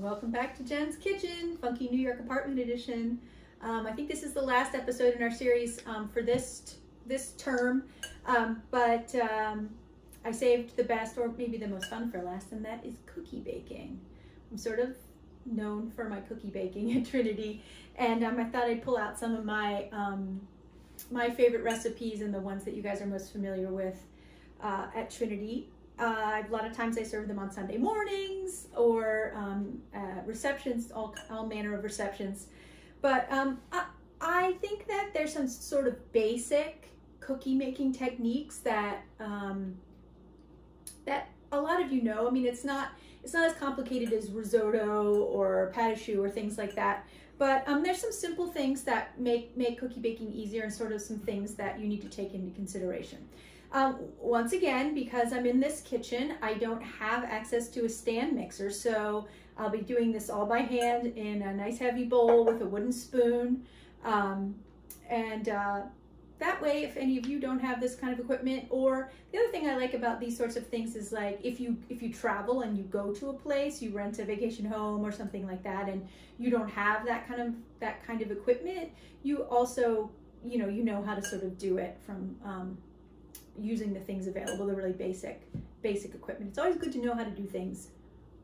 Welcome back to Jen's Kitchen, Funky New York Apartment Edition. I think this is the last episode in our series for this term, but I saved the best, or maybe the most fun, for last, and that is cookie baking. I'm sort of known for my cookie baking at Trinity, and I thought I'd pull out some of my my favorite recipes and the ones that you guys are most familiar with at Trinity. A lot of times I serve them on Sunday mornings or receptions, all manner of receptions. But I think that there's some sort of basic cookie making techniques that that a lot of you know. I mean, it's not as complicated as risotto or pâte or things like that. But there's some simple things that make cookie baking easier, and sort of some things that you need to take into consideration. Once again, because I'm in this kitchen, I don't have access to a stand mixer, so I'll be doing this all by hand in a nice heavy bowl with a wooden spoon. That way, if any of you don't have this kind of equipment, or the other thing I like about these sorts of things is, like, if you travel and you go to a place, you rent a vacation home or something like that, and you don't have that kind of equipment, you also you know how to sort of do it from using the things available, the really basic equipment. It's always good to know how to do things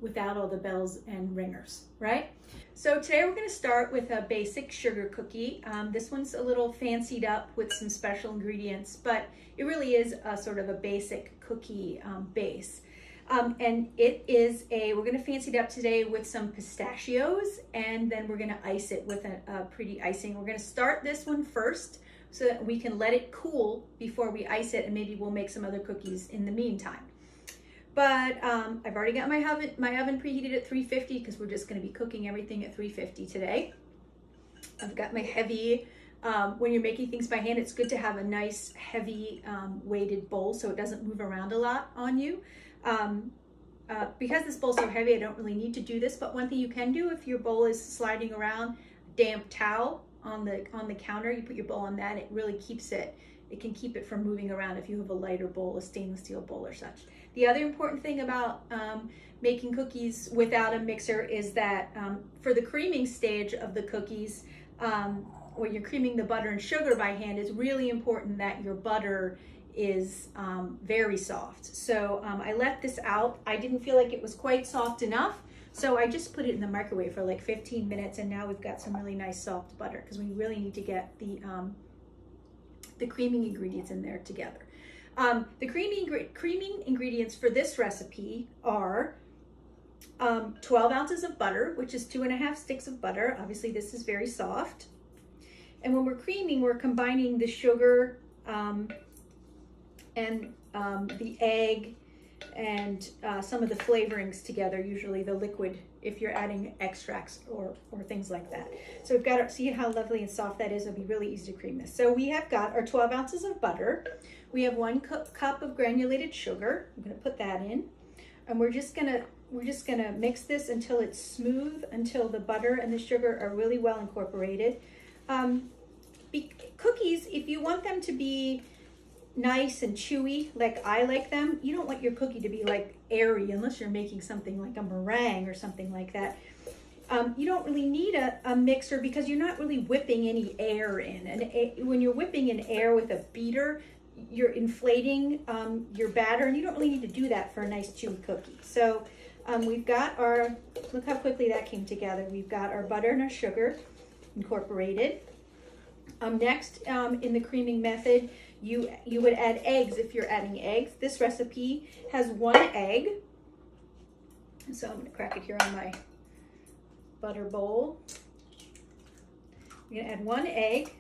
without all the bells and ringers, right? So today we're going to start with a basic sugar cookie. This one's a little fancied up with some special ingredients, but it really is a sort of a basic cookie base. And we're going to fancy it up today with some pistachios, and then we're going to ice it with a pretty icing. We're going to start this one first, so that we can let it cool before we ice it, and maybe we'll make some other cookies in the meantime. But I've already got my oven preheated at 350 because we're just going to be cooking everything at 350 today. I've got my heavy, when you're making things by hand, it's good to have a nice heavy weighted bowl so it doesn't move around a lot on you. Because this bowl's so heavy, I don't really need to do this, but one thing you can do if your bowl is sliding around, damp towel on the counter, you put your bowl on that, it really keeps it can keep it from moving around if you have a lighter bowl, a stainless steel bowl or such. The other important thing about making cookies without a mixer is that for the creaming stage of the cookies, when you're creaming the butter and sugar by hand, it's really important that your butter is very soft. So I let this out. I didn't feel like it was quite soft enough, so I just put it in the microwave for like 15 minutes, and now we've got some really nice soft butter, because we really need to get the creaming ingredients in there together. The creaming ingredients for this recipe are 12 ounces of butter, which is 2.5 sticks of butter. Obviously this is very soft. And when we're creaming, we're combining the sugar and the egg and some of the flavorings together, usually the liquid if you're adding extracts or things like that. So we've got see how lovely and soft that is. It'll be really easy to cream this. So we have got our 12 ounces of butter. We have 1 cup of granulated sugar. I'm going to put that in, and we're just gonna mix this until it's smooth, until the butter and the sugar are really well incorporated. Cookies, if you want them to be nice and chewy like I like them, you don't want your cookie to be like airy, unless you're making something like a meringue or something like that. You don't really need a mixer, because you're not really whipping any air in, and when you're whipping in air with a beater, you're inflating your batter, and you don't really need to do that for a nice chewy cookie. So we've got look how quickly that came together. We've got our butter and our sugar incorporated. Next, in the creaming method, you would add eggs if you're adding eggs. This recipe has 1 egg. So I'm going to crack it here on my butter bowl. I'm going to add 1 egg,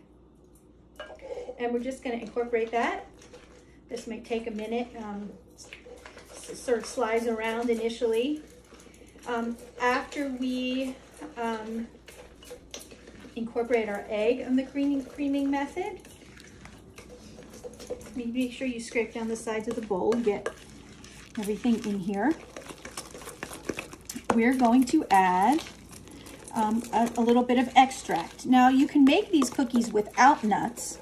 and we're just going to incorporate that. This might take a minute. Sort of slides around initially. After we incorporate our egg on the creaming method, make sure you scrape down the sides of the bowl and get everything in here. We're going to add a little bit of extract. Now you can make these cookies without nuts.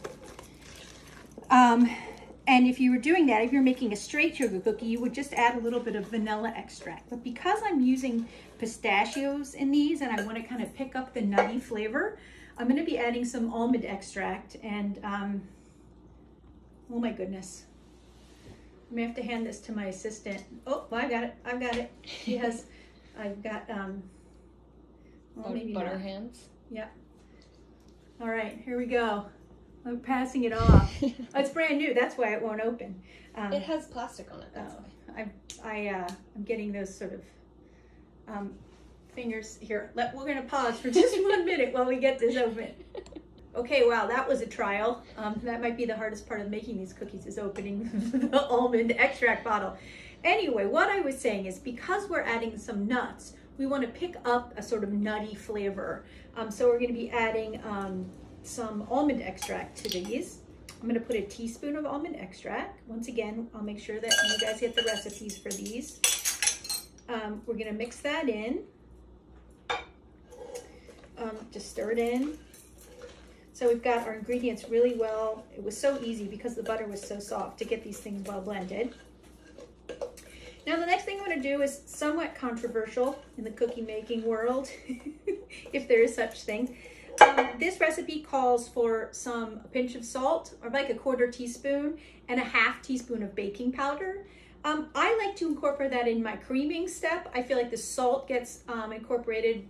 And if you were doing that, if you're making a straight sugar cookie, you would just add a little bit of vanilla extract. But because I'm using pistachios in these and I want to kind of pick up the nutty flavor, I'm going to be adding some almond extract. And oh my goodness, I may have to hand this to my assistant. Oh, well, I've got it. She has, I've got, well, maybe butter not. hands. Yep. All right, here we go. I'm passing it off. Oh, it's brand new. That's why it won't open. It has plastic on it. That's why. I'm getting those sort of fingers here. We're going to pause for just 1 minute while we get this open. Okay, wow, that was a trial. That might be the hardest part of making these cookies is opening the almond extract bottle. Anyway, what I was saying is because we're adding some nuts, we want to pick up a sort of nutty flavor. So we're going to be adding some almond extract to these. I'm going to put a teaspoon of almond extract. Once again, I'll make sure that you guys get the recipes for these. We're going to mix that in. Just stir it in. So we've got our ingredients really well. It was so easy because the butter was so soft to get these things well blended. Now the next thing I'm going to do is somewhat controversial in the cookie making world, if there is such thing. This recipe calls for a pinch of salt, or like a 1/4 teaspoon, and a 1/2 teaspoon of baking powder. I like to incorporate that in my creaming step. I feel like the salt gets incorporated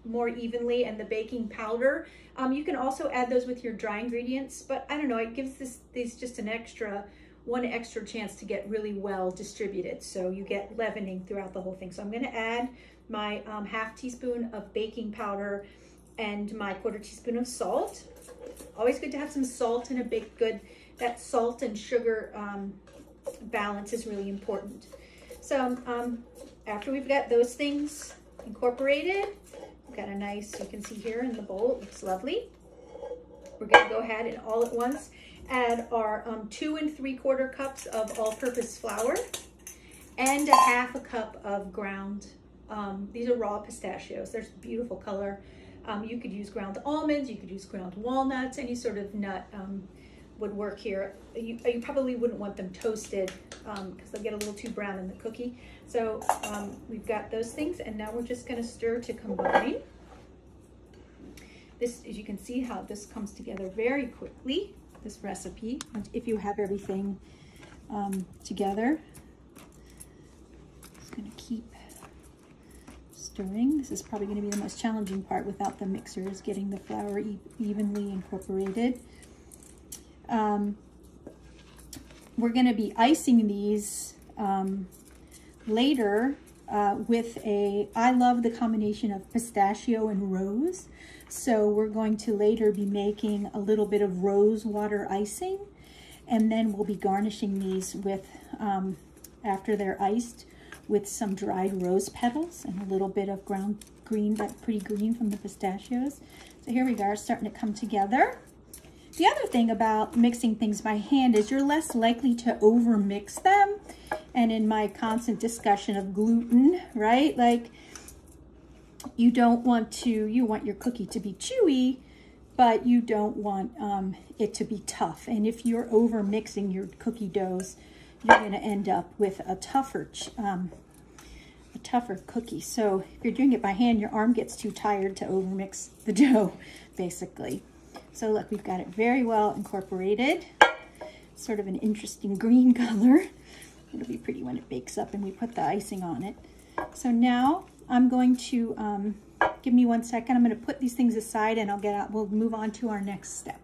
more evenly, and the baking powder. You can also add those with your dry ingredients, but I don't know, it gives these just one extra chance to get really well distributed. So you get leavening throughout the whole thing. So I'm going to add my 1/2 teaspoon of baking powder and my 1/4 teaspoon of salt. Always good to have some salt in a baked good. That salt and sugar balance is really important. So after we've got those things incorporated, we've got a nice, you can see here in the bowl, it looks lovely. We're going to go ahead and all at once add our 2 3/4 cups of all-purpose flour and a 1/2 cup of ground. These are raw pistachios. There's beautiful color. You could use ground almonds, you could use ground walnuts, any sort of nut would work here. You probably wouldn't want them toasted because they'll get a little too brown in the cookie. So we've got those things, and now we're just going to stir to combine. This, as you can see how this comes together very quickly, this recipe, if you have everything together. Just going to keep stirring. This is probably going to be the most challenging part without the mixer, is getting the flour evenly incorporated. We're going to be icing these later with I love the combination of pistachio and rose. So we're going to later be making a little bit of rose water icing, and then we'll be garnishing these with, after they're iced, with some dried rose petals and a little bit of ground green, that pretty green from the pistachios. So here we are, starting to come together. The other thing about mixing things by hand is you're less likely to over mix them. And in my constant discussion of gluten, right? Like you want your cookie to be chewy, but you don't want it to be tough. And if you're over mixing your cookie doughs, you're going to end up with a tougher cookie. So if you're doing it by hand, your arm gets too tired to over mix the dough, basically. So look, we've got it very well incorporated. Sort of an interesting green color. It'll be pretty when it bakes up and we put the icing on it. So now I'm going to, give me 1 second. I'm going to put these things aside and we'll move on to our next step.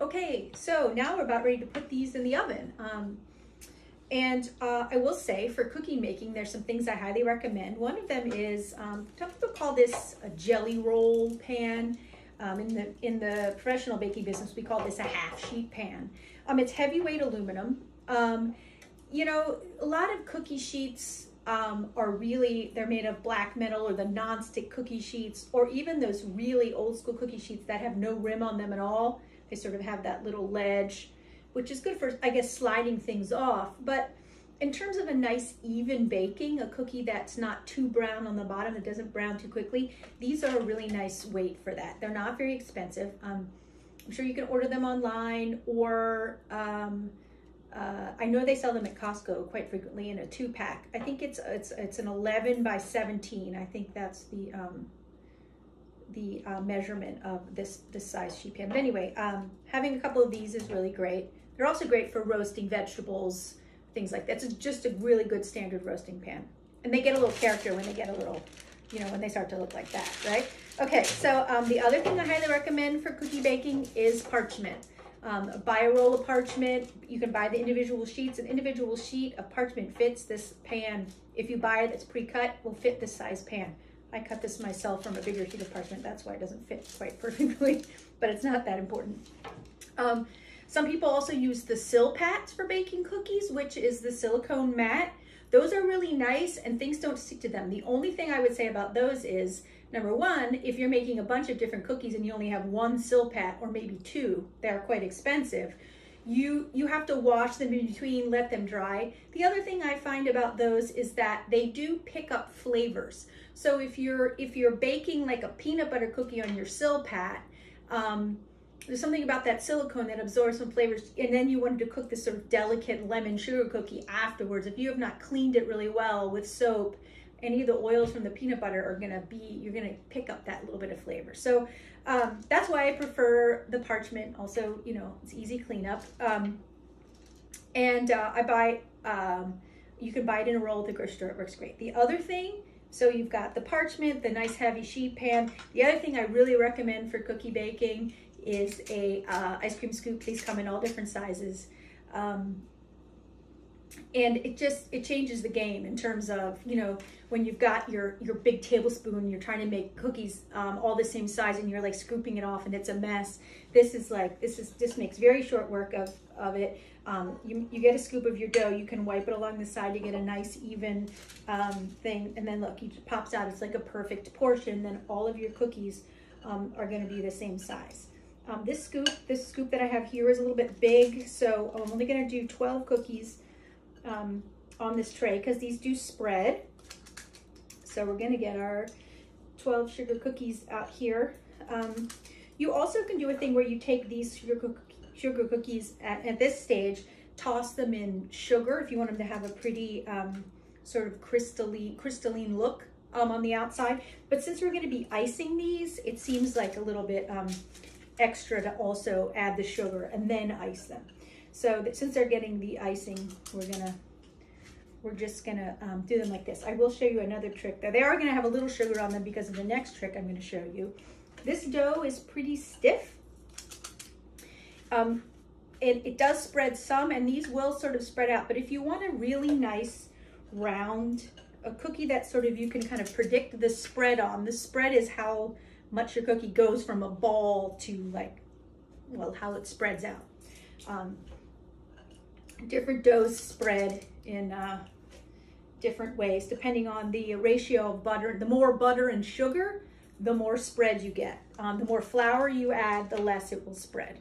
Okay, so now we're about ready to put these in the oven. I will say for cookie making, there's some things I highly recommend. One of them is, some people call this a jelly roll pan. In the professional baking business, we call this a half sheet pan. It's heavyweight aluminum. You know, a lot of cookie sheets they're made of black metal, or the non-stick cookie sheets, or even those really old school cookie sheets that have no rim on them at all. They sort of have that little ledge, which is good for, I guess, sliding things off. But in terms of a nice even baking, a cookie that's not too brown on the bottom, that doesn't brown too quickly, these are a really nice weight for that. They're not very expensive. I'm sure you can order them online, or I know they sell them at Costco quite frequently in a 2-pack. I think it's an 11 by 17. I think that's the measurement of this size sheet pan. But anyway, having a couple of these is really great. They're also great for roasting vegetables, things like that. It's just a really good standard roasting pan. And they get a little character when they get a little, when they start to look like that, right? Okay, so the other thing I highly recommend for cookie baking is parchment. Buy a roll of parchment. You can buy the individual sheets. An individual sheet of parchment fits this pan. If you buy it that's pre-cut, will fit this size pan. I cut this myself from a bigger sheet of parchment. That's why it doesn't fit quite perfectly, but it's not that important. Some people also use the Silpat for baking cookies, which is the silicone mat. Those are really nice and things don't stick to them. The only thing I would say about those is, number one, if you're making a bunch of different cookies and you only have one Silpat or maybe two, they're quite expensive. You have to wash them in between, let them dry. The other thing I find about those is that they do pick up flavors. So if you're baking like a peanut butter cookie on your Silpat, there's something about that silicone that absorbs some flavors, and then you wanted to cook this sort of delicate lemon sugar cookie afterwards. If you have not cleaned it really well with soap, any of the oils from the peanut butter you're gonna pick up that little bit of flavor. So that's why I prefer the parchment. Also, it's easy cleanup. And I buy, you can buy it in a roll at the grocery store. It works great. The other thing, so you've got the parchment, the nice heavy sheet pan. The other thing I really recommend for cookie baking is a ice cream scoop. These come in all different sizes. And it changes the game in terms of, when you've got your big tablespoon, you're trying to make cookies all the same size and you're like scooping it off and it's a mess. This makes very short work of it. You get a scoop of your dough, you can wipe it along the side to get a nice even thing, and then look, it pops out. It's like a perfect portion. Then all of your cookies are going to be the same size. This scoop that I have here is a little bit big, so I'm only going to do 12 cookies on this tray because these do spread. So we're going to get our 12 sugar cookies out here. You also can do a thing where you take these sugar cookies at this stage, toss them in sugar if you want them to have a pretty sort of crystalline look on the outside. But since we're going to be icing these, it seems like a little bit extra to also add the sugar and then ice them. So that since they're getting the icing, we're just gonna do them like this. I will show you another trick though. They are gonna have a little sugar on them because of the next trick I'm gonna show you. This dough is pretty stiff. It does spread some, and these will sort of spread out, but if you want a really nice round, a cookie that sort of you can kind of predict the spread on. The spread is how much your cookie goes from a ball to how it spreads out. Different doughs spread in different ways depending on the ratio of butter. The more butter and sugar, the more spread you get. The more flour you add, the less it will spread.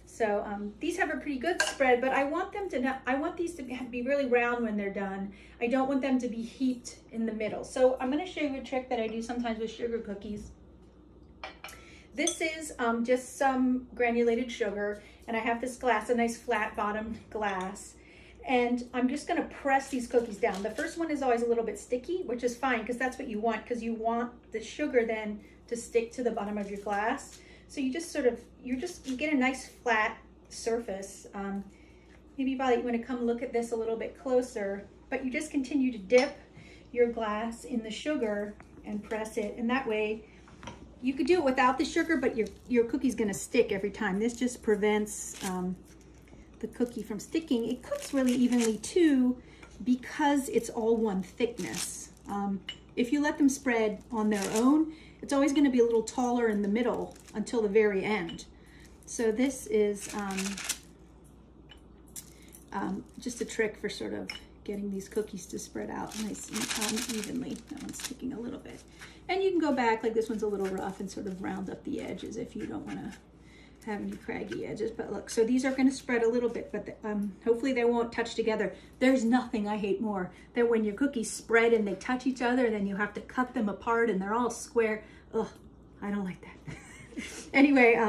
So these have a pretty good spread, but I want these to be really round when they're done. I don't want them to be heaped in the middle. So I'm going to show you a trick that I do sometimes with sugar cookies. This is just some granulated sugar, and I have this glass, a nice flat bottom glass, and I'm just going to press these cookies down. The first one is always a little bit sticky, which is fine because that's what you want, because you want the sugar then to stick to the bottom of your glass. So you just you get a nice flat surface. Maybe Violet, you want to come look at this a little bit closer, but you just continue to dip your glass in the sugar and press it, and that way you could do it without the sugar, but your cookie's gonna stick every time. This just prevents the cookie from sticking. It cooks really evenly too because it's all one thickness. If you let them spread on their own, it's always gonna be a little taller in the middle until the very end. So this is just a trick for sort of getting these cookies to spread out nice and evenly. That one's sticking a little bit. And you can go back, like this one's a little rough, and sort of round up the edges if you don't want to have any craggy edges. But look, so these are going to spread a little bit, but hopefully they won't touch together. There's nothing I hate more than when your cookies spread and they touch each other, then you have to cut them apart and they're all square. Ugh, I don't like that. Anyway,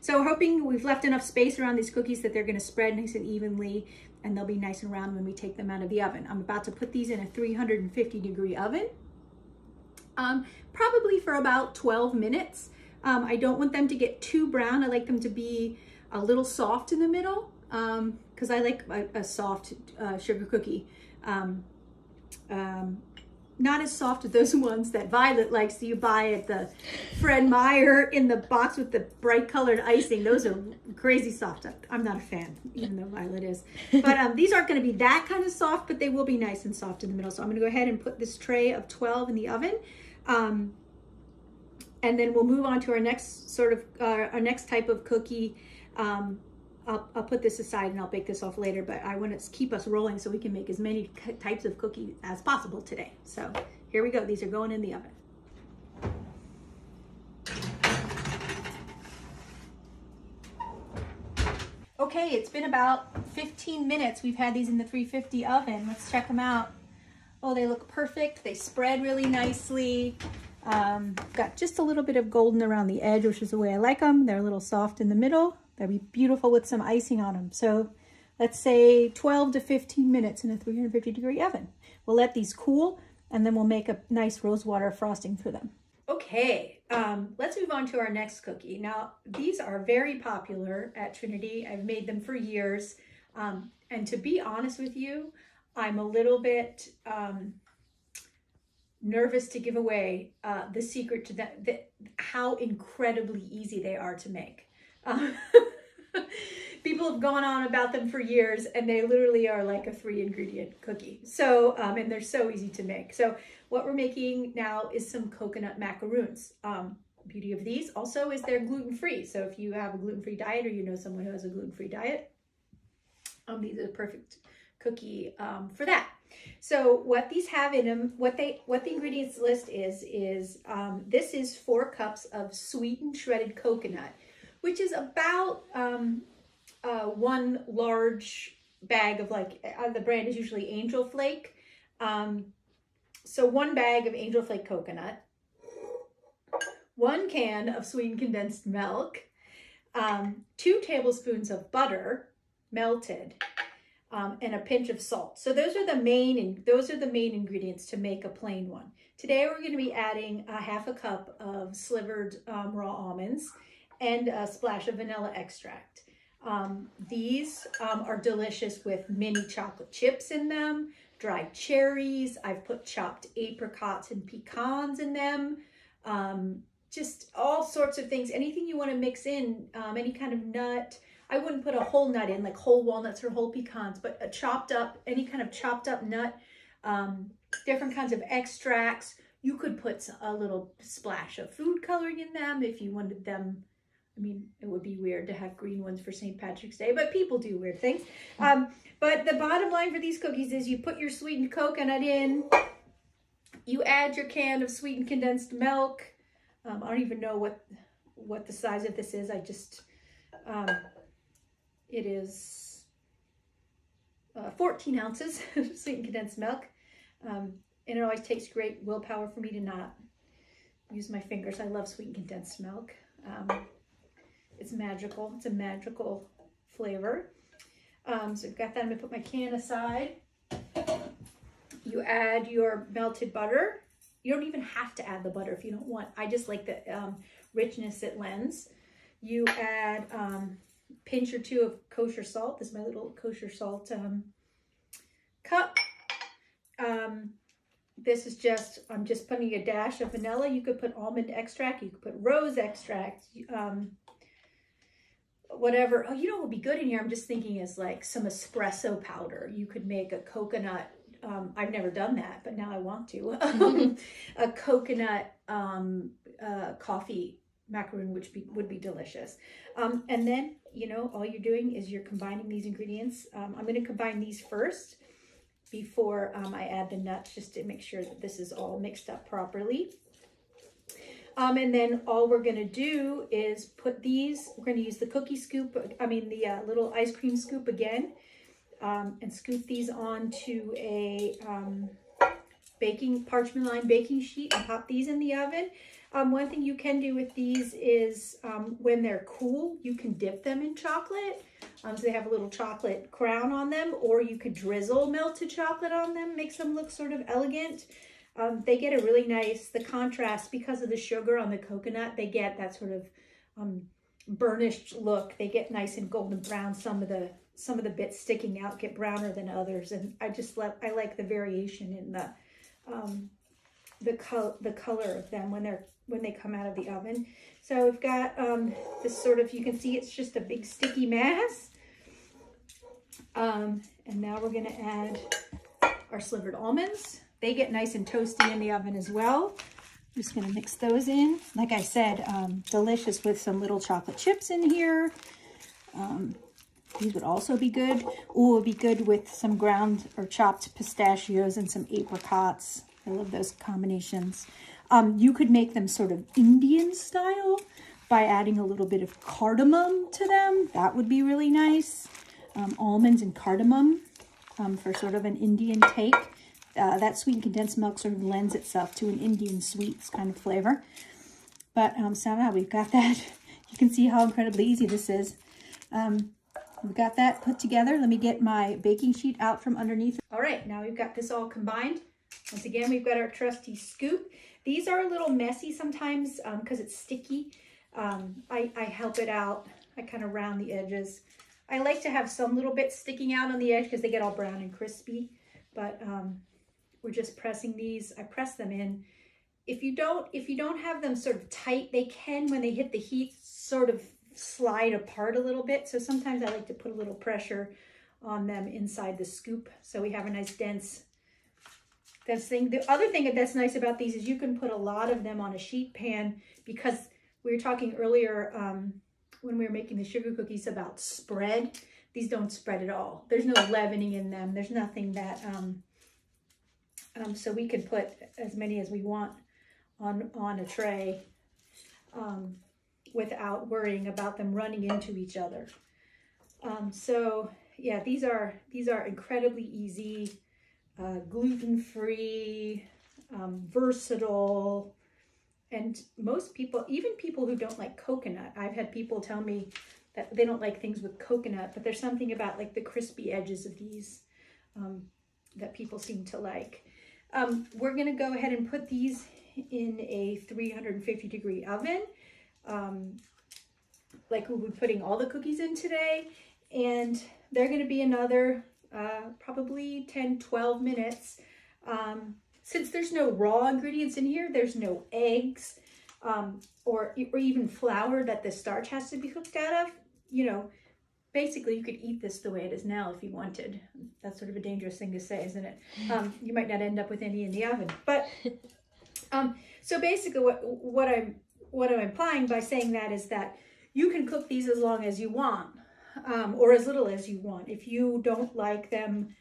so hoping we've left enough space around these cookies that they're going to spread nice and evenly, and they'll be nice and round when we take them out of the oven. I'm about to put these in a 350-degree oven, probably for about 12 minutes. I don't want them to get too brown. I like them to be a little soft in the middle, because I like a soft sugar cookie. Not as soft as those ones that Violet likes that you buy at the Fred Meyer in the box with the bright colored icing. Those are crazy soft. I'm not a fan, even though Violet is. But these aren't going to be that kind of soft, but they will be nice and soft in the middle. So I'm going to go ahead and put this tray of 12 in the oven. And then we'll move on to our next our next type of cookie. I'll put this aside and I'll bake this off later, but I want to keep us rolling so we can make as many types of cookies as possible today. So here we go. These are going in the oven. Okay, it's been about 15 minutes. We've had these in the 350 oven. Let's check them out. Oh, they look perfect. They spread really nicely. Got just a little bit of golden around the edge, which is the way I like them. They're a little soft in the middle. They'll be beautiful with some icing on them. So let's say 12 to 15 minutes in a 350-degree oven. We'll let these cool, and then we'll make a nice rosewater frosting for them. Okay, let's move on to our next cookie. Now, these are very popular at Trinity. I've made them for years. And to be honest with you, I'm a little bit nervous to give away the secret to how incredibly easy they are to make. People have gone on about them for years, and they literally are like a 3-ingredient cookie. So, and they're so easy to make. So what we're making now is some coconut macaroons. Beauty of these also is they're gluten-free. So if you have a gluten-free diet, or you know someone who has a gluten-free diet, these are the perfect cookie for that. So what these have in them, what the ingredients list is this is 4 cups of sweetened shredded coconut, which is about 1 large bag of, like, the brand is usually Angel Flake. So 1 bag of Angel Flake coconut, 1 can of sweetened condensed milk, 2 tablespoons of butter melted, and a pinch of salt. So those are the main ingredients to make a plain one. Today we're going to be adding a 1/2 cup of slivered raw almonds and a splash of vanilla extract. These are delicious with mini chocolate chips in them, dried cherries. I've put chopped apricots and pecans in them. Just all sorts of things. Anything you want to mix in, any kind of nut. I wouldn't put a whole nut in, like whole walnuts or whole pecans, but any kind of chopped up nut, different kinds of extracts. You could put a little splash of food coloring in them if you wanted them. I mean, it would be weird to have green ones for St. Patrick's Day, but people do weird things. But the bottom line for these cookies is you put your sweetened coconut in, you add your can of sweetened condensed milk. I don't even know what the size of this is. I just, it is 14 ounces of sweetened condensed milk. And it always takes great willpower for me to not use my fingers. I love sweetened condensed milk. It's magical. It's a magical flavor. So I've got that. I'm going to put my can aside. You add your melted butter. You don't even have to add the butter if you don't want. I just like the richness it lends. You add pinch or 2 of kosher salt. This is my little kosher salt cup. This is just, I'm just putting a dash of vanilla. You could put almond extract. You could put rose extract. Whatever. Oh, you know what would be good in here? I'm just thinking is like some espresso powder. You could make a coconut. I've never done that, but now I want to. A coconut coffee macaroon, which would be delicious. And then, you know, all you're doing is you're combining these ingredients. I'm going to combine these first before I add the nuts, just to make sure that this is all mixed up properly. And then all we're going to do is put these, we're going to use the cookie scoop, the little ice cream scoop again, and scoop these onto a parchment lined baking sheet and pop these in the oven. One thing you can do with these is when they're cool, you can dip them in chocolate. So they have a little chocolate crown on them, or you could drizzle melted chocolate on them, makes them look sort of elegant. They get a really nice, the contrast because of the sugar on the coconut, they get that sort of burnished look. They get nice and golden brown. Some of the bits sticking out get browner than others, and I like the variation in the color of them when they come out of the oven. So we've got this sort of, you can see it's just a big sticky mass. And now we're going to add our slivered almonds. They get nice and toasty in the oven as well. I'm just going to mix those in. Like I said, delicious with some little chocolate chips in here. These would also be good. Ooh, it would be good with some ground or chopped pistachios and some apricots. I love those combinations. You could make them sort of Indian style by adding a little bit of cardamom to them. That would be really nice. Almonds and cardamom for sort of an Indian take. That sweetened condensed milk sort of lends itself to an Indian sweets kind of flavor. But somehow we've got that. You can see how incredibly easy this is. We've got that put together. Let me get my baking sheet out from underneath. All right, now we've got this all combined. Once again, we've got our trusty scoop. These are a little messy sometimes because it's sticky. I help it out. I kind of round the edges. I like to have some little bits sticking out on the edge because they get all brown and crispy. But we're just pressing these. I press them in. If you don't have them sort of tight, they can, when they hit the heat, sort of slide apart a little bit. So sometimes I like to put a little pressure on them inside the scoop so we have a nice dense thing. The other thing that's nice about these is you can put a lot of them on a sheet pan, because we were talking earlier when we were making the sugar cookies about spread. These don't spread at all. There's no leavening in them. There's nothing that, so we can put as many as we want on a tray without worrying about them running into each other. So yeah, these are incredibly easy, gluten-free, versatile, and most people, even people who don't like coconut, I've had people tell me that they don't like things with coconut, but there's something about like the crispy edges of these that people seem to like. We're going to go ahead and put these in a 350 degree oven, like we'll be putting all the cookies in today, and they're going to be another probably 10-12 minutes. Since there's no raw ingredients in here, there's no eggs or even flour that the starch has to be cooked out of, you know, basically you could eat this the way it is now if you wanted. That's sort of a dangerous thing to say, isn't it? You might not end up with any in the oven. But so basically what I'm implying by saying that is that you can cook these as long as you want, or as little as you want. If you don't like them,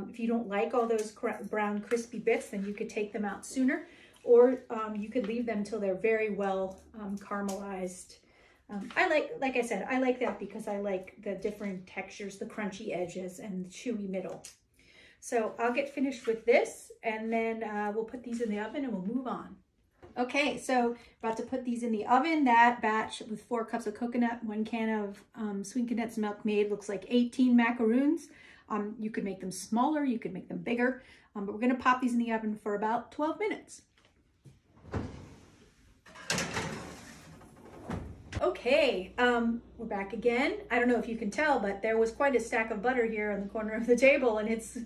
if you don't like all those brown crispy bits, then you could take them out sooner, or you could leave them till they're very well caramelized. Like I said, I like that because I like the different textures, the crunchy edges and the chewy middle. So I'll get finished with this, and then we'll put these in the oven and we'll move on. Okay, so about to put these in the oven. That batch with 4 cups of coconut, 1 can of sweetened condensed milk made looks like 18 macaroons. You could make them smaller, you could make them bigger, but we're gonna pop these in the oven for about 12 minutes. Okay, we're back again. I don't know if you can tell, but there was quite a stack of butter here on the corner of the table, and it's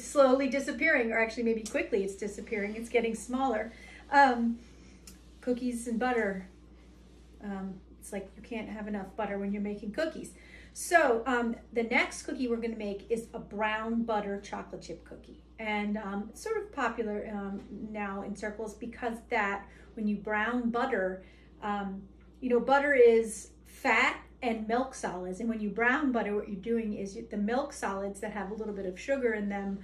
slowly disappearing, or actually maybe quickly it's disappearing. It's getting smaller. Cookies and butter. It's like you can't have enough butter when you're making cookies. So the next cookie we're going to make is a brown butter chocolate chip cookie. And it's sort of popular now in circles because that when you brown butter, you know, butter is fat and milk solids. And when you brown butter, what you're doing is the milk solids that have a little bit of sugar in them,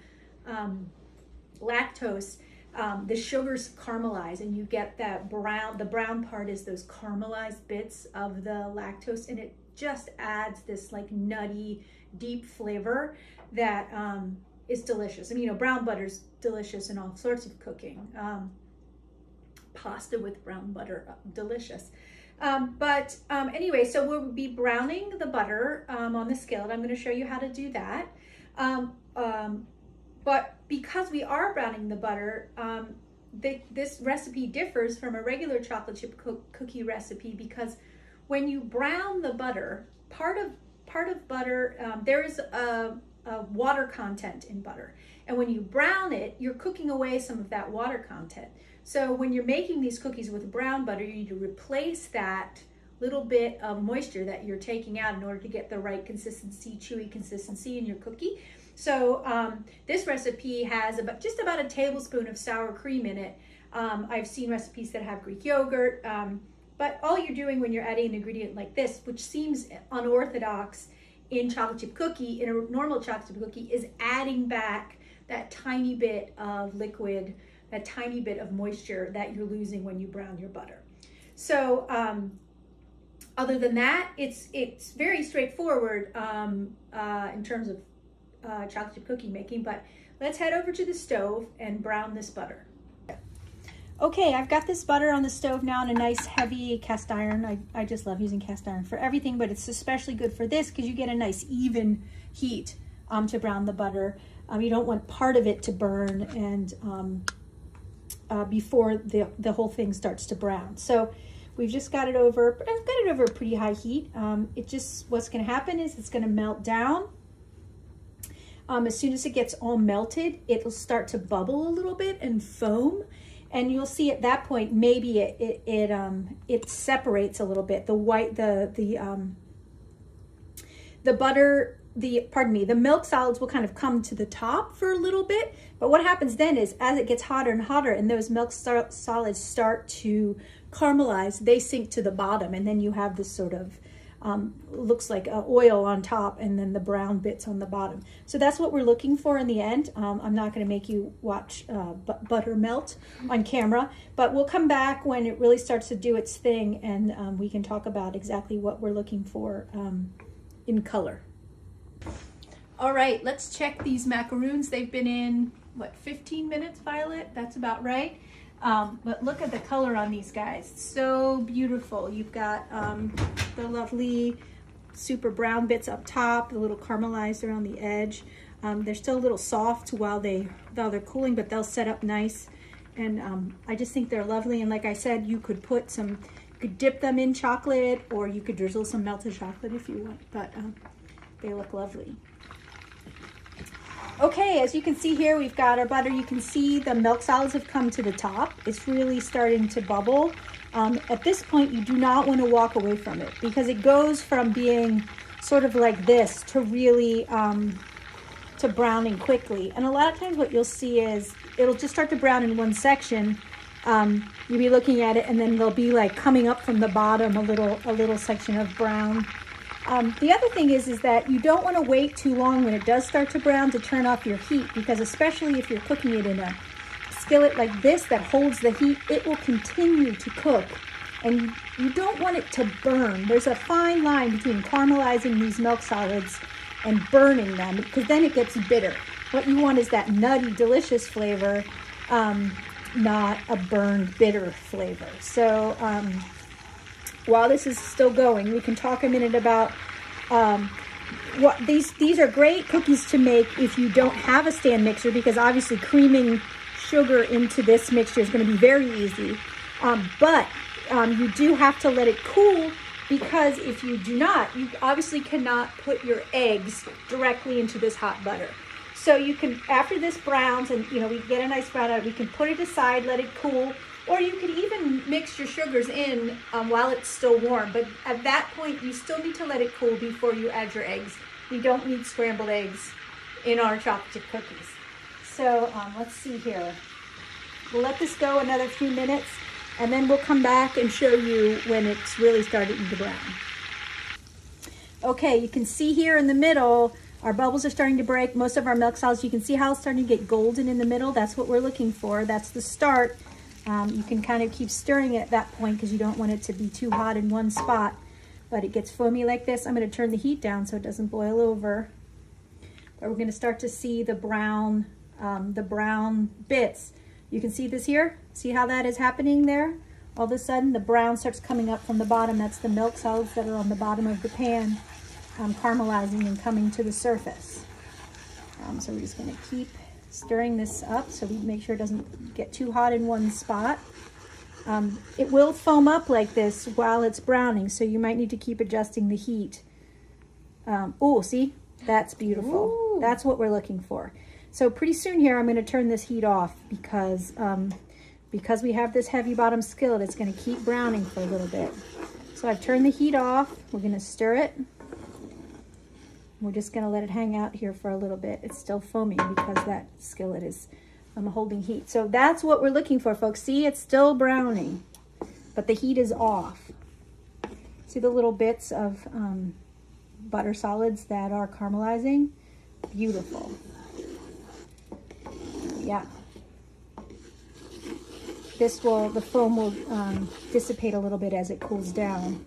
lactose, the sugars caramelize, and you get that brown. The brown part is those caramelized bits of the lactose, and it just adds this like nutty, deep flavor that is delicious. I mean, you know, brown butter's delicious in all sorts of cooking. Pasta with brown butter, delicious. Anyway, so we'll be browning the butter on the skillet. I'm going to show you how to do that. But because we are browning the butter, this recipe differs from a regular chocolate chip cookie recipe, because when you brown the butter, part of butter, there is a water content in butter. And when you brown it, you're cooking away some of that water content. So when you're making these cookies with brown butter, you need to replace that little bit of moisture that you're taking out in order to get the right consistency, chewy consistency in your cookie. So this recipe has just about a tablespoon of sour cream in it. I've seen recipes that have Greek yogurt, but all you're doing when you're adding an ingredient like this, which seems unorthodox in chocolate chip cookie, in a normal chocolate chip cookie, is adding back that tiny bit of liquid, that tiny bit of moisture that you're losing when you brown your butter. So other than that, it's very straightforward in terms of chocolate chip cookie making, but let's head over to the stove and brown this butter. Okay, I've got this butter on the stove now in a nice heavy cast iron. I just love using cast iron for everything, but it's especially good for this because you get a nice even heat to brown the butter. You don't want part of it to burn and before the whole thing starts to brown. So we've just got it over, I've got it over a pretty high heat. What's going to happen is it's going to melt down. As soon as it gets all melted, it'll start to bubble a little bit and foam. And you'll see at that point, maybe it separates a little bit. The milk solids will kind of come to the top for a little bit. But what happens then is, as it gets hotter and hotter and those milk solids start to caramelize, they sink to the bottom, and then you have this sort of looks like oil on top and then the brown bits on the bottom. So that's what we're looking for in the end. I'm not going to make you watch butter melt on camera, but we'll come back when it really starts to do its thing, and we can talk about exactly what we're looking for in color. All right, let's check these macaroons. They've been in, 15 minutes, Violet? That's about right. But look at the color on these guys. So beautiful. You've got the lovely super brown bits up top, the little caramelized around the edge. They're still a little soft while they're cooling, but they'll set up nice. And I just think they're lovely. And like I said, you could dip them in chocolate, or you could drizzle some melted chocolate if you want, but they look lovely. Okay, as you can see here, we've got our butter. You can see the milk solids have come to the top. It's really starting to bubble. At this point, you do not want to walk away from it, because it goes from being sort of like this to really to browning quickly. And a lot of times what you'll see is it'll just start to brown in one section. You'll be looking at it, and then they'll be like coming up from the bottom, a little section of brown. The other thing is that you don't want to wait too long when it does start to brown to turn off your heat, because especially if you're cooking it in a skillet like this that holds the heat, it will continue to cook, and you don't want it to burn. There's a fine line between caramelizing these milk solids and burning them, because then it gets bitter. What you want is that nutty, delicious flavor, not a burned, bitter flavor. So while this is still going, we can talk a minute about what these are great cookies to make if you don't have a stand mixer, because obviously creaming sugar into this mixture is going to be very easy. But you do have to let it cool, because if you do not, you obviously cannot put your eggs directly into this hot butter. So you can, after this browns and we get a nice brown out, we can put it aside, let it cool. Or you could even mix your sugars in while it's still warm. But at that point, you still need to let it cool before you add your eggs. We don't need scrambled eggs in our chocolate chip cookies. So let's see here. We'll let this go another few minutes, and then we'll come back and show you when it's really starting to brown. Okay, you can see here in the middle, our bubbles are starting to break. Most of our milk solids, you can see how it's starting to get golden in the middle. That's what we're looking for. That's the start. You can kind of keep stirring it at that point, because you don't want it to be too hot in one spot. But it gets foamy like this. I'm going to turn the heat down so it doesn't boil over. but we're going to start to see the brown bits. You can see this here. See how that is happening there? All of a sudden the brown starts coming up from the bottom. That's the milk solids that are on the bottom of the pan caramelizing and coming to the surface. So we're just going to keep stirring this up so we make sure it doesn't get too hot in one spot. It will foam up like this while it's browning, so you might need to keep adjusting the heat. Oh, see? That's beautiful. Ooh. That's what we're looking for. So pretty soon here, I'm going to turn this heat off because we have this heavy bottom skillet, it's going to keep browning for a little bit. So I've turned the heat off. We're going to stir it. We're just going to let it hang out here for a little bit. It's still foaming because that skillet is holding heat. So that's what we're looking for, folks. See, it's still browning, but the heat is off. See the little bits of butter solids that are caramelizing? Beautiful. Yeah. The foam will dissipate a little bit as it cools down.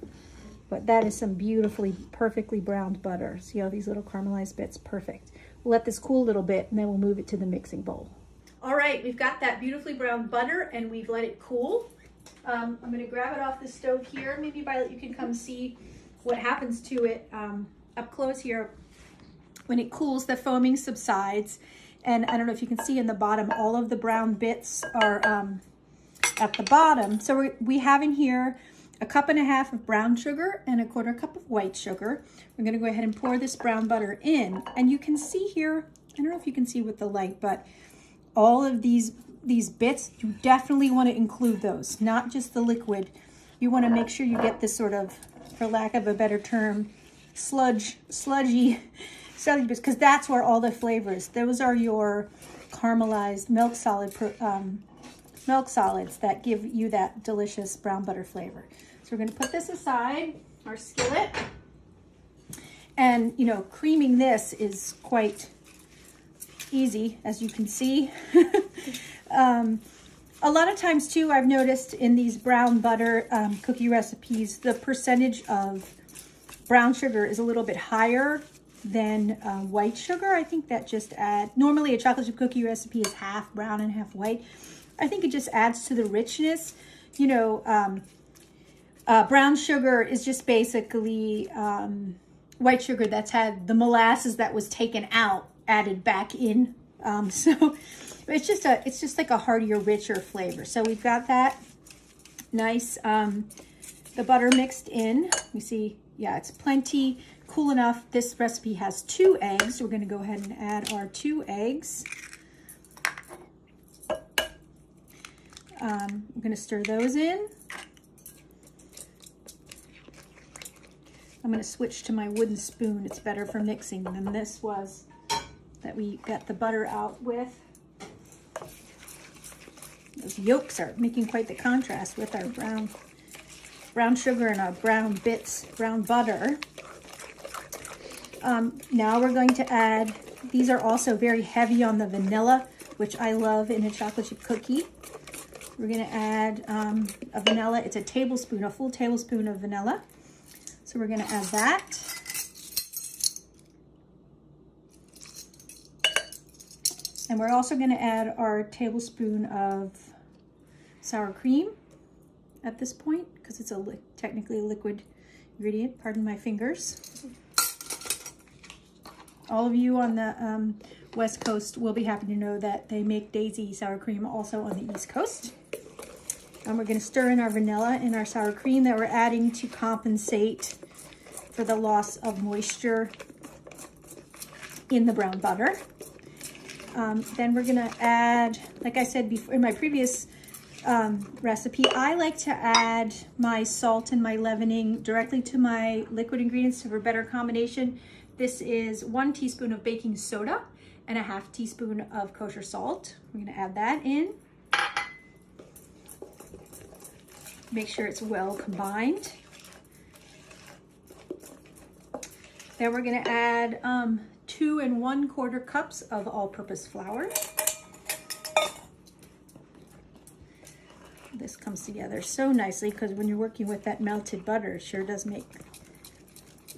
But that is some beautifully, perfectly browned butter. See all these little caramelized bits? Perfect. We'll let this cool a little bit and then we'll move it to the mixing bowl. All right, we've got that beautifully browned butter and we've let it cool. I'm gonna grab it off the stove here. Maybe Violet, you can come see what happens to it up close here. When it cools, the foaming subsides. And I don't know if you can see in the bottom, all of the brown bits are at the bottom. So we have in here 1.5 cups of brown sugar and 1/4 cup of white sugar. We're going to go ahead and pour this brown butter in. And you can see here, I don't know if you can see with the light, but all of these bits, you definitely want to include those, not just the liquid. You want to make sure you get this sort of, for lack of a better term, sludgy bits, because that's where all the flavor is. Those are your caramelized milk solids that give you that delicious brown butter flavor. So we're going to put this aside, our skillet. And, you know, creaming this is quite easy, as you can see. A lot of times, too, I've noticed in these brown butter cookie recipes, the percentage of brown sugar is a little bit higher than white sugar. I think that just normally a chocolate chip cookie recipe is half brown and half white. I think it just adds to the richness. You know, brown sugar is just basically white sugar that's had the molasses that was taken out added back in. So it's just like a heartier, richer flavor. So we've got that nice, the butter mixed in. You see, yeah, it's plenty cool enough. This recipe has 2 eggs. So we're going to go ahead and add our 2 eggs. I'm going to stir those in. I'm going to switch to my wooden spoon. It's better for mixing than this was that we got the butter out with. Those yolks are making quite the contrast with our brown sugar and our brown butter. Now we're going to add, these are also very heavy on the vanilla, which I love in a chocolate chip cookie. We're going to add a vanilla. It's a tablespoon, a full tablespoon of vanilla. So we're going to add that. And we're also going to add our tablespoon of sour cream at this point, because it's technically a liquid ingredient. Pardon my fingers. All of you on the West Coast will be happy to know that they make Daisy sour cream also on the East Coast. And we're going to stir in our vanilla and our sour cream that we're adding to compensate for the loss of moisture in the brown butter. Then we're going to add, like I said before in my previous recipe, I like to add my salt and my leavening directly to my liquid ingredients for a better combination. This is 1 teaspoon of baking soda and a 1/2 teaspoon of kosher salt. We're going to add that in. Make sure it's well combined. Then we're going to add 2 1/4 cups of all-purpose flour. This comes together so nicely because when you're working with that melted butter, it sure does make,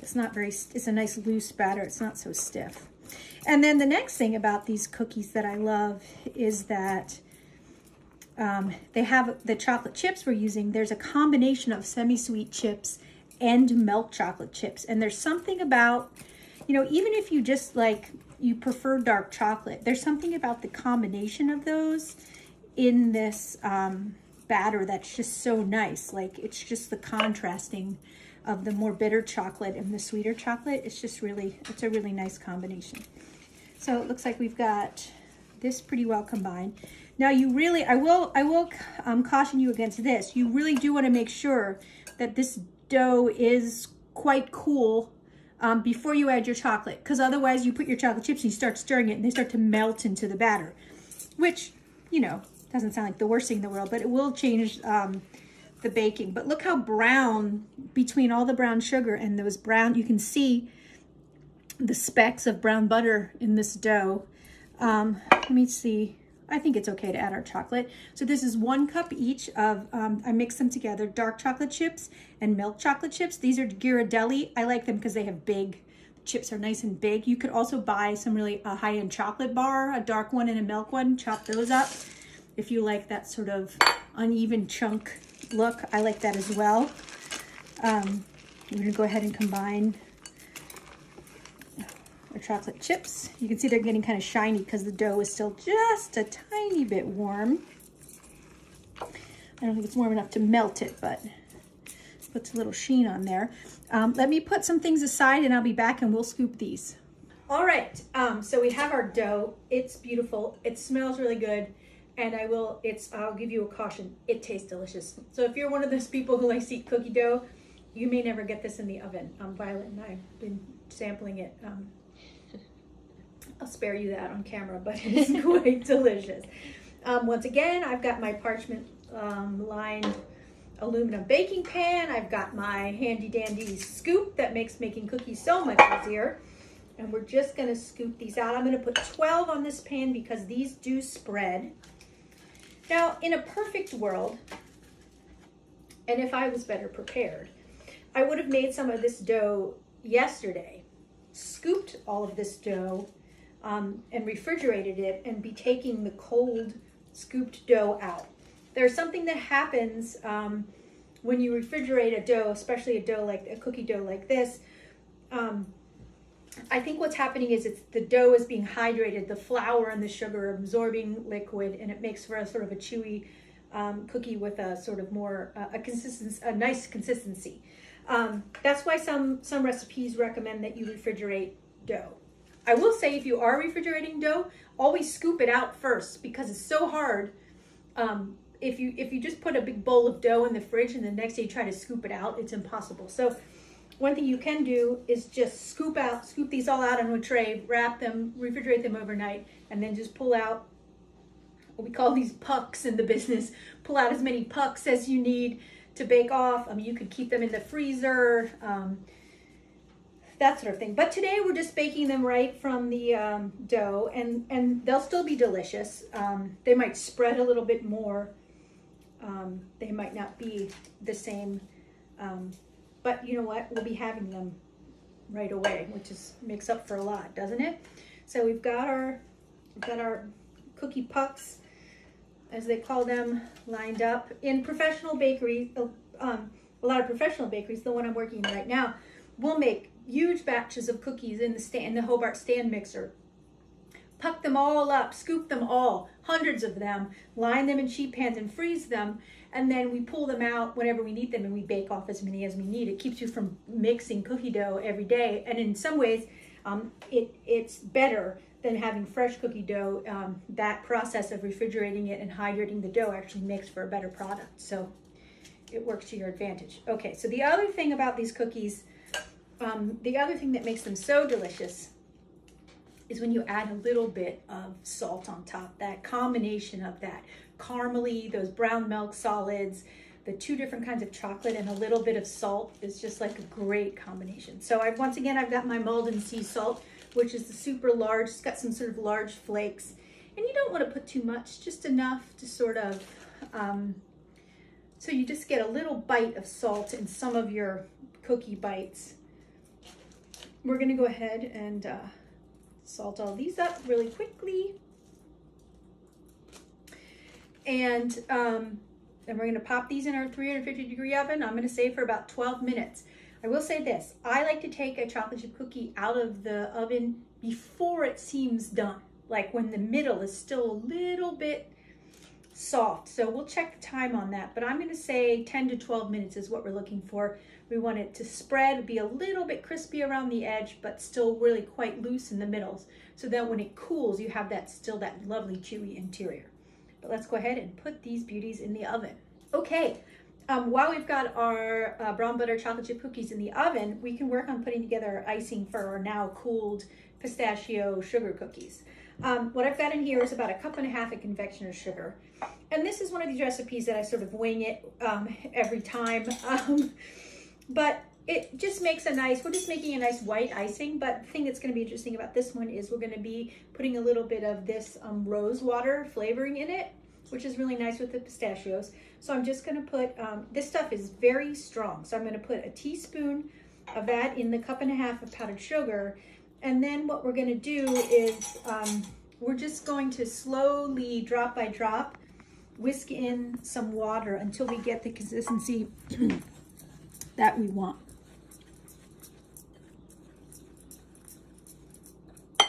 it's a nice loose batter. It's not so stiff. And then the next thing about these cookies that I love is that they have the chocolate chips we're using. There's a combination of semi-sweet chips and milk chocolate chips. And there's something about, you know, even if you just like, you prefer dark chocolate, there's something about the combination of those in this batter that's just so nice. Like, it's just the contrasting of the more bitter chocolate and the sweeter chocolate. It's just really, it's a really nice combination. So it looks like we've got this pretty well combined. Now you really, I will caution you against this. You really do want to make sure that this dough is quite cool before you add your chocolate, because otherwise you put your chocolate chips and you start stirring it and they start to melt into the batter, which, you know, doesn't sound like the worst thing in the world, but it will change the baking. But look how brown, between all the brown sugar and those brown, you can see the specks of brown butter in this dough. Let me see. I think it's okay to add our chocolate. So this is 1 cup each of, I mix them together, dark chocolate chips and milk chocolate chips. These are Ghirardelli. I like them because they have big, the chips are nice and big. You could also buy some really high-end chocolate bar, a dark one and a milk one, chop those up. If you like that sort of uneven chunk look, I like that as well. I'm gonna go ahead and combine our chocolate chips. You can see they're getting kind of shiny because the dough is still just a tiny bit warm. I don't think it's warm enough to melt it, but it puts a little sheen on there. Let me put some things aside and I'll be back and we'll scoop these. All right, so we have our dough. It's beautiful. It smells really good. And I'll give you a caution, it tastes delicious. So if you're one of those people who likes to eat cookie dough, you may never get this in the oven. Violet and I have been sampling it. I'll spare you that on camera, but it's quite delicious. Once again, I've got my parchment lined aluminum baking pan. I've got my handy dandy scoop that makes making cookies so much easier. And we're just gonna scoop these out. I'm gonna put 12 on this pan because these do spread. Now, in a perfect world, and if I was better prepared, I would have made some of this dough yesterday, scooped all of this dough, and refrigerated it, and be taking the cold scooped dough out. There's something that happens when you refrigerate a dough, especially a dough like a cookie dough like this. I think what's happening is the dough is being hydrated, the flour and the sugar are absorbing liquid, and it makes for a sort of a chewy cookie with a sort of more a nice consistency. That's why some recipes recommend that you refrigerate dough. I will say, if you are refrigerating dough, always scoop it out first, because it's so hard. If you just put a big bowl of dough in the fridge and the next day you try to scoop it out, it's impossible. So one thing you can do is just scoop these all out on a tray, wrap them, refrigerate them overnight, and then just pull out what we call these pucks in the business. Pull out as many pucks as you need to bake off. You could keep them in the freezer, that sort of thing. But today we're just baking them right from the dough, and they'll still be delicious. They might spread a little bit more. They might not be the same. But you know what? We'll be having them right away, which makes up for a lot, doesn't it? So we've got our cookie pucks, as they call them, lined up. In professional bakeries, a lot of professional bakeries, the one I'm working in right now, will make huge batches of cookies in the Hobart stand mixer. Puck them all up, scoop them all, hundreds of them, line them in sheet pans and freeze them, and then we pull them out whenever we need them, and we bake off as many as we need. It keeps you from mixing cookie dough every day, and in some ways, it's better than having fresh cookie dough. That process of refrigerating it and hydrating the dough actually makes for a better product, so it works to your advantage. Okay, so the other thing about these cookies, the other thing that makes them so delicious is when you add a little bit of salt on top. That combination of that caramely, those brown milk solids, the 2 different kinds of chocolate, and a little bit of salt is just like a great combination. So I've got my Malden sea salt, which is the super large. It's got some sort of large flakes, and you don't want to put too much, just enough to sort of, so you just get a little bite of salt in some of your cookie bites. We're gonna go ahead and Salt all these up really quickly. And we're going to pop these in our 350-degree oven. I'm going to save for about 12 minutes. I will say this, I like to take a chocolate chip cookie out of the oven before it seems done, like when the middle is still a little bit soft. So we'll check the time on that, but I'm going to say 10 to 12 minutes is what we're looking for. We want it to spread, be a little bit crispy around the edge, but still really quite loose in the middles, so that when it cools, you have that lovely chewy interior. But let's go ahead and put these beauties in the oven. Okay, while we've got our brown butter chocolate chip cookies in the oven, we can work on putting together our icing for our now cooled pistachio sugar cookies. What I've got in here is about 1.5 cups of confectioner's sugar. And this is one of these recipes that I sort of wing it every time. But it just makes we're just making a nice white icing. But the thing that's going to be interesting about this one is we're going to be putting a little bit of this rose water flavoring in it, which is really nice with the pistachios. So I'm just going to put, this stuff is very strong. So I'm going to put a teaspoon of that in the 1.5 cups of powdered sugar. And then what we're going to do is we're just going to slowly, drop by drop, whisk in some water until we get the consistency that we want.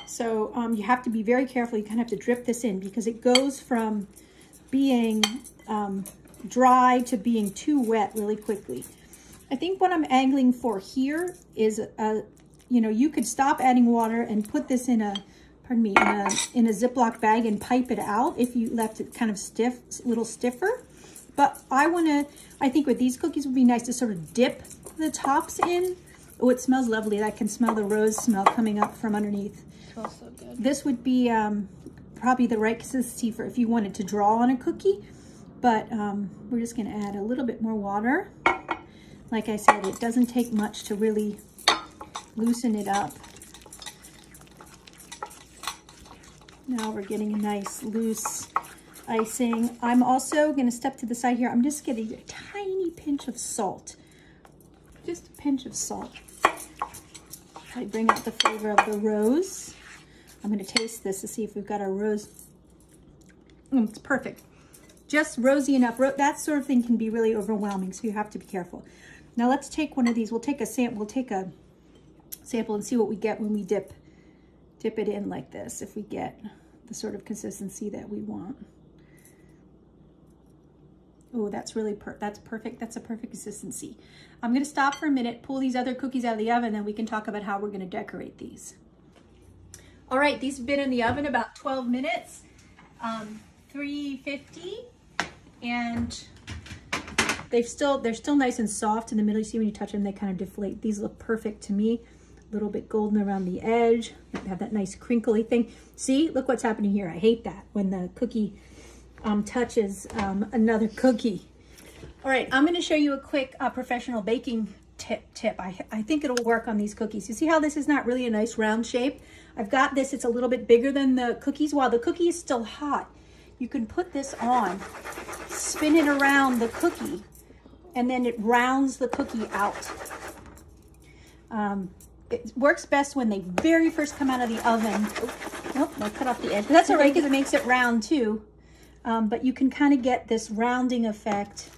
So you have to be very careful. You kind of have to drip this in because it goes from being dry to being too wet really quickly. I think what I'm angling for here is, you could stop adding water and put this in a Ziploc bag and pipe it out if you left it kind of stiff, a little stiffer. But I think with these cookies it would be nice to sort of dip the tops in. Oh, it smells lovely. I can smell the rose smell coming up from underneath. It smells so good. This would be probably the right consistency for if you wanted to draw on a cookie. But we're just going to add a little bit more water. Like I said, it doesn't take much to really loosen it up. Now we're getting a nice loose icing. I'm also going to step to the side here. I'm just getting a tiny pinch of salt. Just a pinch of salt. I bring out the flavor of the rose. I'm going to taste this to see if we've got our rose. It's perfect. Just rosy enough. That sort of thing can be really overwhelming, so you have to be careful. Now let's take one of these. We'll take a sample and see what we get when we dip it in like this, if we get the sort of consistency that we want. Oh, that's really that's perfect. That's a perfect consistency. I'm going to stop for a minute, pull these other cookies out of the oven, then we can talk about how we're going to decorate these. All right, these have been in the oven about 12 minutes, 350, and they're still nice and soft in the middle. You see when you touch them, they kind of deflate. These look perfect to me. A little bit golden around the edge. They have that nice crinkly thing. See, look what's happening here. I hate that when the cookie touches another cookie. All right, I'm going to show you a quick professional baking tip. I think it'll work on these cookies. You see how this is not really a nice round shape? I've got this, it's a little bit bigger than the cookies. While the cookie is still hot, you can put this on, spin it around the cookie, and then it rounds the cookie out. It works best when they very first come out of the oven. Nope, I cut off the edge. But that's all right because it makes it round too. But you can kind of get this rounding effect.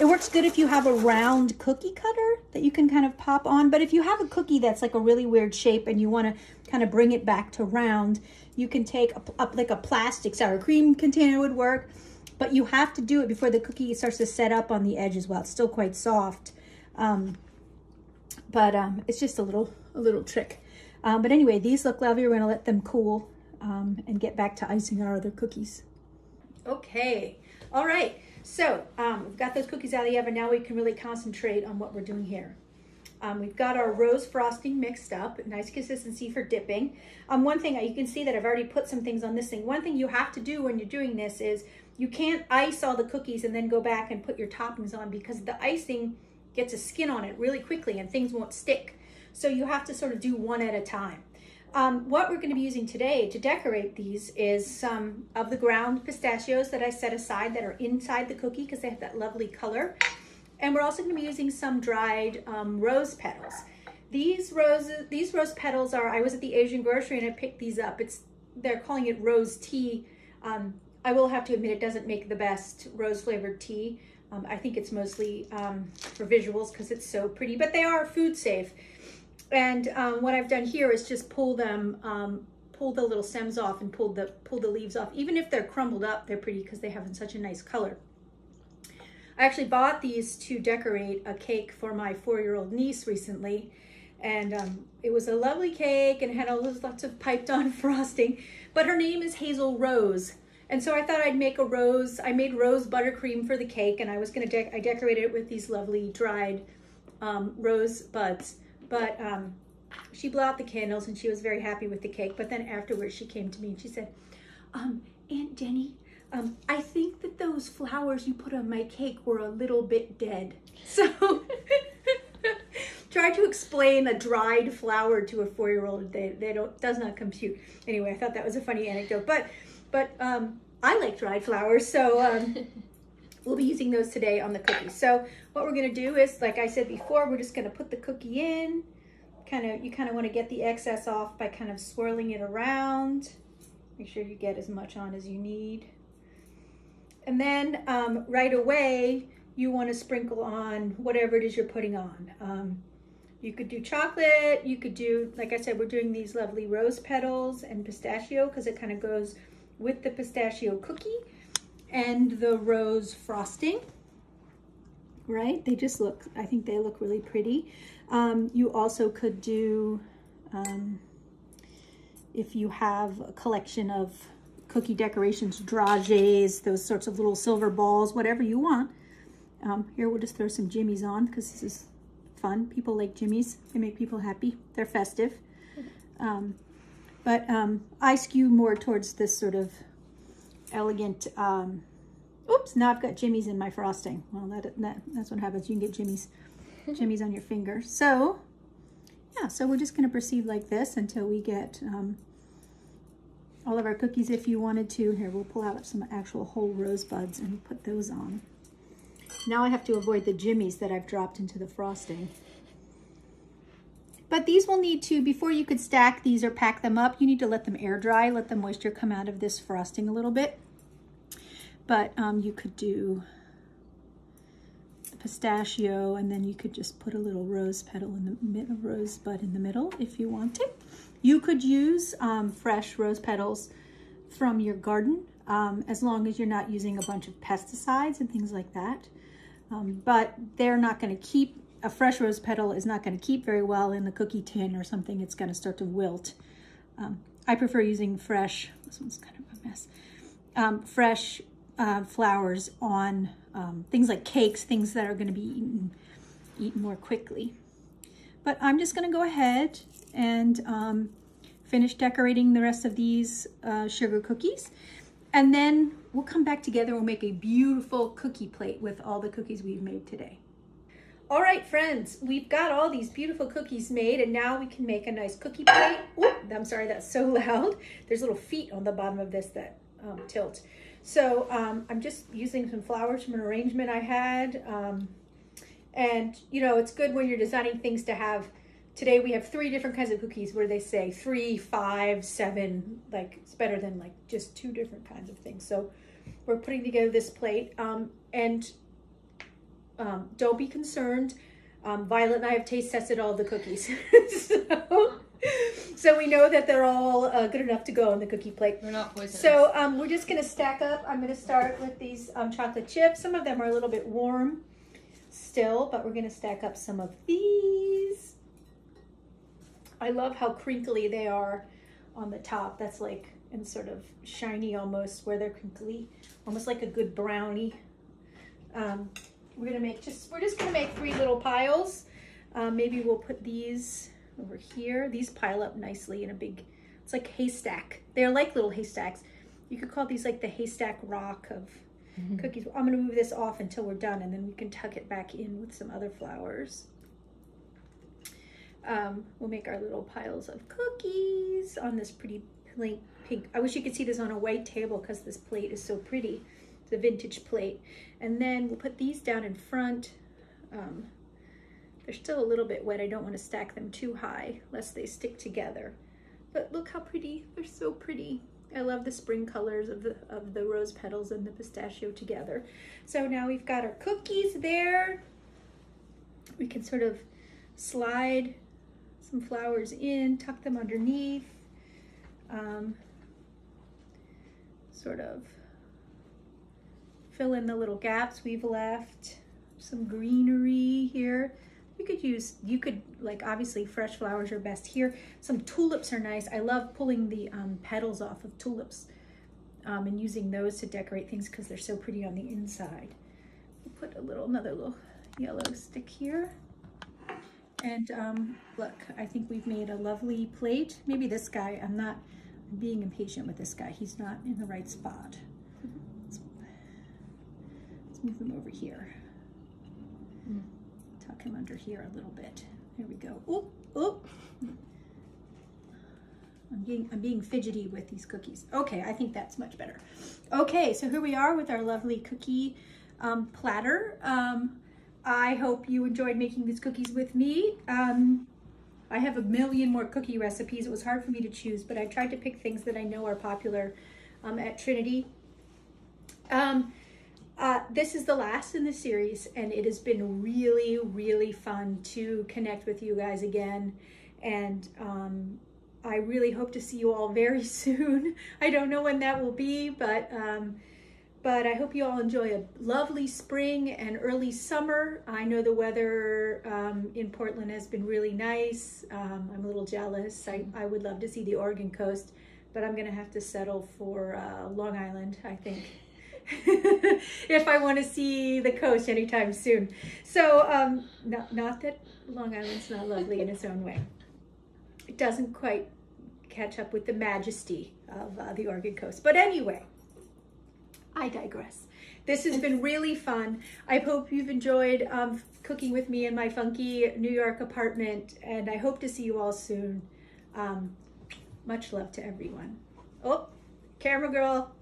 It works good if you have a round cookie cutter that you can kind of pop on. But if you have a cookie that's like a really weird shape and you want to kind of bring it back to round, you can take like a plastic sour cream container would work. But you have to do it before the cookie starts to set up on the edge as well. It's still quite soft. But it's just a little trick. But anyway, these look lovely. We're going to let them cool and get back to icing our other cookies. Okay. All right. So we've got those cookies out of the oven. Now we can really concentrate on what we're doing here. We've got our rose frosting mixed up. Nice consistency for dipping. One thing, you can see that I've already put some things on this thing. One thing you have to do when you're doing this is you can't ice all the cookies and then go back and put your toppings on, because the icing gets a skin on it really quickly and things won't stick. So you have to sort of do one at a time. What we're going to be using today to decorate these is some of the ground pistachios that I set aside that are inside the cookie because they have that lovely color. And we're also going to be using some dried rose petals. these rose petals are, I was at the Asian grocery and I picked these up. They're calling it rose tea. I will have to admit it doesn't make the best rose flavored tea. I think it's mostly for visuals because it's so pretty, but they are food safe. And what I've done here is just pull the little stems off and pull the leaves off. Even if they're crumbled up, they're pretty because they have such a nice color. I actually bought these to decorate a cake for my 4-year-old niece recently. And it was a lovely cake and had lots of piped on frosting, but her name is Hazel Rose. And so I thought I'd make a rose. I made rose buttercream for the cake, and I was going to I decorated it with these lovely dried rose buds. But she blew out the candles and she was very happy with the cake. But then afterwards she came to me and she said, Aunt Jenny, I think that those flowers you put on my cake were a little bit dead. So try to explain a dried flower to a 4-year-old. They does not compute. Anyway, I thought that was a funny anecdote. But I like dried flowers, so we'll be using those today on the cookies. So what we're gonna do is, like I said before, we're just gonna put the cookie in. You kind of want to get the excess off by kind of swirling it around. Make sure you get as much on as you need. And then right away, you want to sprinkle on whatever it is you're putting on. You could do chocolate, you could do, like I said, we're doing these lovely rose petals and pistachio because it kind of goes with the pistachio cookie and the rose frosting, right? They just look, I think they look really pretty. You also could do, if you have a collection of cookie decorations, dragées, those sorts of little silver balls, whatever you want. Here we'll just throw some jimmies on because this is fun. People like jimmies. They make people happy. They're festive. But I skew more towards this sort of elegant, oops, now I've got jimmies in my frosting. Well, that's what happens. You can get jimmies on your finger. So, yeah, so we're just going to proceed like this until we get all of our cookies. If you wanted to, here, we'll pull out some actual whole rose buds and put those on. Now I have to avoid the jimmies that I've dropped into the frosting. But these will need to, before you could stack these or pack them up, you need to let them air dry, let the moisture come out of this frosting a little bit. But you could do pistachio, and then you could just put a little rose petal in the middle, rose bud in the middle if you wanted. You could use fresh rose petals from your garden, as long as you're not using a bunch of pesticides and things like that. But they're not going to keep, a fresh rose petal is not going to keep very well in the cookie tin or something. It's going to start to wilt. I prefer using fresh, this one's kind of a mess, fresh flowers on things like cakes, things that are going to be eaten more quickly. But I'm just going to go ahead and finish decorating the rest of these sugar cookies. And then we'll come back together. We'll make a beautiful cookie plate with all the cookies we've made today. All right, friends, we've got all these beautiful cookies made, and now we can make a nice cookie plate. Oop, I'm sorry, that's so loud. There's little feet on the bottom of this that tilt. So I'm just using some flowers from an arrangement I had. And, you know, it's good when you're designing things to have, today we have 3 different kinds of cookies where they say 3, 5, 7, like it's better than like just 2 different kinds of things. So we're putting together this plate, and don't be concerned. Violet and I have taste tested all the cookies. So we know that they're all good enough to go on the cookie plate. They're not poisonous. So we're just gonna stack up. I'm gonna start with these chocolate chips. Some of them are a little bit warm still, but we're gonna stack up some of these. I love how crinkly they are on the top. That's like, and sort of shiny almost, where they're crinkly, almost like a good brownie. We're just gonna make 3 little piles. Maybe we'll put these over here. These pile up nicely in a big, it's like haystack. They're like little haystacks. You could call these like the haystack rock of cookies. I'm gonna move this off until we're done, and then we can tuck it back in with some other flowers. We'll make our little piles of cookies on this pretty pink. I wish you could see this on a white table because this plate is so pretty. It's a vintage plate. And then we'll put these down in front. They're still a little bit wet. I don't want to stack them too high lest they stick together. But look how pretty. They're so pretty. I love the spring colors of the rose petals and the pistachio together. So now we've got our cookies there. We can sort of slide some flowers in, tuck them underneath, sort of fill in the little gaps we've left. Some greenery here. You could like, obviously fresh flowers are best here. Some tulips are nice. I love pulling the petals off of tulips and using those to decorate things because they're so pretty on the inside. We'll put another little yellow stick here. And look, I think we've made a lovely plate. Maybe this guy, I'm being impatient with this guy. He's not in the right spot. Let's move him over here. Tuck him under here a little bit. There we go. Oh, oh. I'm being fidgety with these cookies. Okay, I think that's much better. Okay, so here we are with our lovely cookie platter. I hope you enjoyed making these cookies with me. I have a million more cookie recipes. It was hard for me to choose, but I tried to pick things that I know are popular at Trinity. This is the last in the series, and it has been really, really fun to connect with you guys again. And I really hope to see you all very soon. I don't know when that will be, but I hope you all enjoy a lovely spring and early summer. I know the weather in Portland has been really nice. I'm a little jealous. I would love to see the Oregon coast, but I'm gonna have to settle for Long Island, I think. If I want to see the coast anytime soon. So not that Long Island's not lovely in its own way. It doesn't quite catch up with the majesty of the Oregon coast. But anyway, I digress. This has been really fun. I hope you've enjoyed cooking with me in my funky New York apartment, and I hope to see you all soon. Much love to everyone. Oh, camera girl.